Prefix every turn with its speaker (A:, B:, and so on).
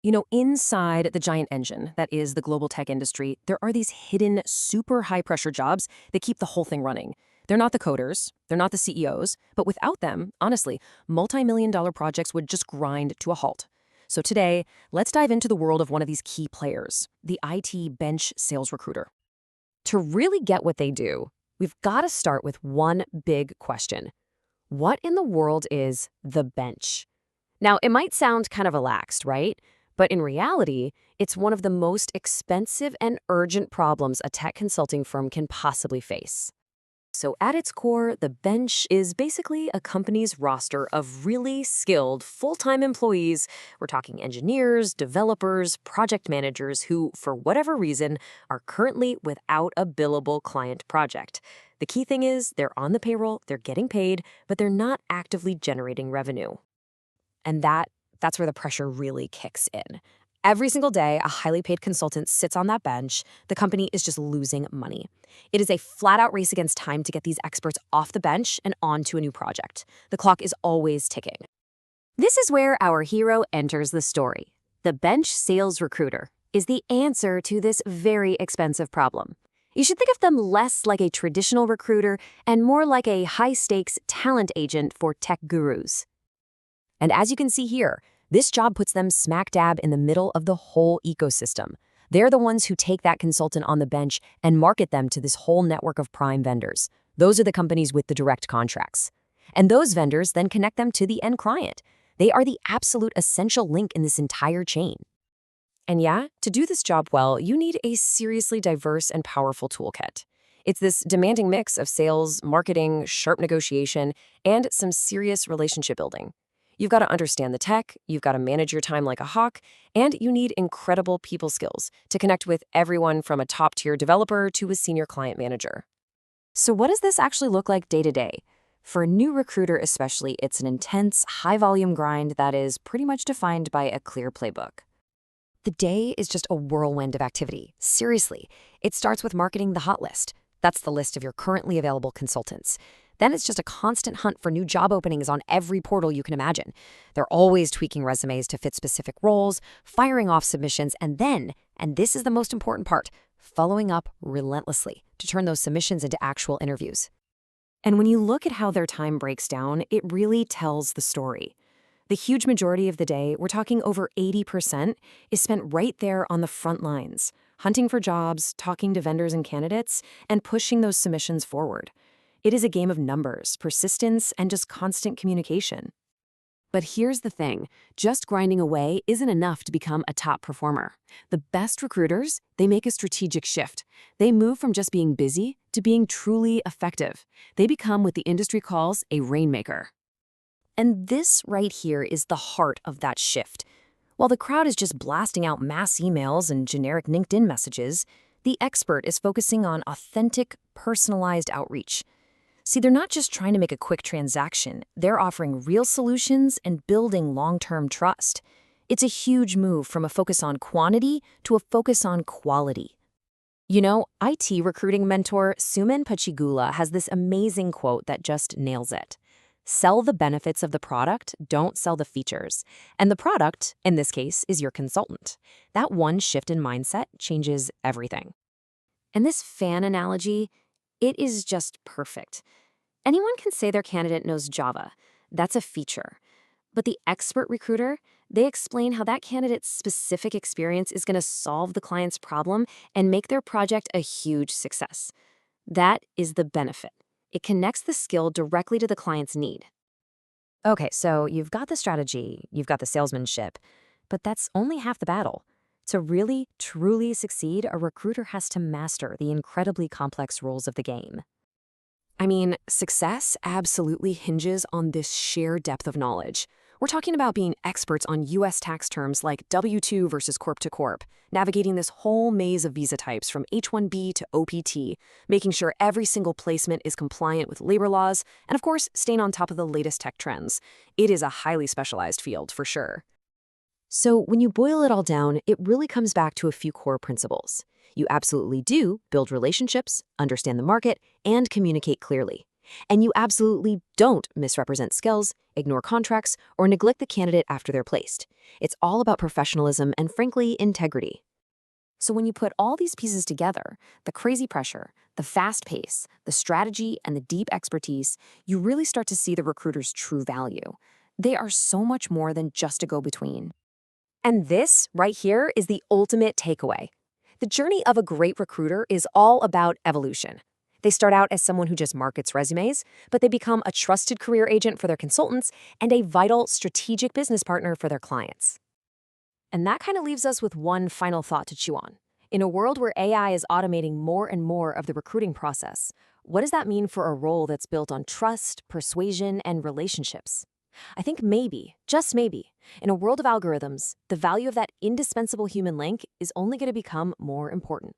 A: Inside the giant engine that is the global tech industry, there are these hidden, super high pressure jobs that keep the whole thing running. They're not the coders, they're not the CEOs, but without them, honestly, multi-million dollar projects would just grind to a halt. So today, let's dive into the world of one of these key players, the IT bench sales recruiter.
B: To really get what they do, we've got to start with one big question. What in the world is the bench? Now, it might sound kind of relaxed, right? But in reality, it's one of the most expensive and urgent problems a tech consulting firm can possibly face. So at its core, the bench is basically a company's roster of really skilled full-time employees. We're talking engineers, developers, project managers who, for whatever reason, are currently without a billable client project. The key thing is they're on the payroll, they're getting paid, but they're not actively generating revenue. And that's where the pressure really kicks in. Every single day, a highly paid consultant sits on that bench. The company is just losing money. It is a flat-out race against time to get these experts off the bench and onto a new project. The clock is always ticking. This is where our hero enters the story. The bench sales recruiter is the answer to this very expensive problem. You should think of them less like a traditional recruiter and more like a high-stakes talent agent for tech gurus. And as you can see here, this job puts them smack dab in the middle of the whole ecosystem. They're the ones who take that consultant on the bench and market them to this whole network of prime vendors. Those are the companies with the direct contracts. And those vendors then connect them to the end client. They are the absolute essential link in this entire chain. And yeah, to do this job well, you need a seriously diverse and powerful toolkit. It's this demanding mix of sales, marketing, sharp negotiation, and some serious relationship building. You've got to understand the tech, you've got to manage your time like a hawk, and you need incredible people skills to connect with everyone from a top-tier developer to a senior client manager. So what does this actually look like day to day? For a new recruiter especially, it's an intense, high-volume grind that is pretty much defined by a clear playbook. The day is just a whirlwind of activity. Seriously, it starts with marketing the hot list. That's the list of your currently available consultants. Then it's just a constant hunt for new job openings on every portal you can imagine. They're always tweaking resumes to fit specific roles, firing off submissions, and then, and this is the most important part, following up relentlessly to turn those submissions into actual interviews. And when you look at how their time breaks down, it really tells the story. The huge majority of the day, we're talking over 80%, is spent right there on the front lines, hunting for jobs, talking to vendors and candidates, and pushing those submissions forward. It is a game of numbers, persistence, and just constant communication. But here's the thing, just grinding away isn't enough to become a top performer. The best recruiters, they make a strategic shift. They move from just being busy to being truly effective. They become what the industry calls a rainmaker. And this right here is the heart of that shift. While the crowd is just blasting out mass emails and generic LinkedIn messages, the expert is focusing on authentic, personalized outreach. See, they're not just trying to make a quick transaction. They're offering real solutions and building long-term trust. It's a huge move from a focus on quantity to a focus on quality. IT recruiting mentor Suman Pachigula has this amazing quote that just nails it. Sell the benefits of the product, don't sell the features. And the product, in this case, is your consultant. That one shift in mindset changes everything. And this fan analogy, it is just perfect. Anyone can say their candidate knows Java. That's a feature. But the expert recruiter, they explain how that candidate's specific experience is going to solve the client's problem and make their project a huge success. That is the benefit. It connects the skill directly to the client's need. Okay, so you've got the strategy, you've got the salesmanship, but that's only half the battle. To really, truly succeed, a recruiter has to master the incredibly complex rules of the game. I mean, success absolutely hinges on this sheer depth of knowledge. We're talking about being experts on U.S. tax terms like W-2 versus corp to corp, navigating this whole maze of visa types from H-1B to OPT, making sure every single placement is compliant with labor laws, and of course, staying on top of the latest tech trends. It is a highly specialized field, for sure. So when you boil it all down, it really comes back to a few core principles. You absolutely do build relationships, understand the market, and communicate clearly. And you absolutely don't misrepresent skills, ignore contracts, or neglect the candidate after they're placed. It's all about professionalism and, frankly, integrity.
A: So when you put all these pieces together, the crazy pressure, the fast pace, the strategy, and the deep expertise, you really start to see the recruiter's true value. They are so much more than just a go-between.
B: And this, right here, is the ultimate takeaway. The journey of a great recruiter is all about evolution. They start out as someone who just markets resumes, but they become a trusted career agent for their consultants and a vital strategic business partner for their clients. And that kind of leaves us with one final thought to chew on. In a world where AI is automating more and more of the recruiting process, what does that mean for a role that's built on trust, persuasion, and relationships? I think maybe, just maybe, in a world of algorithms, the value of that indispensable human link is only going to become more important.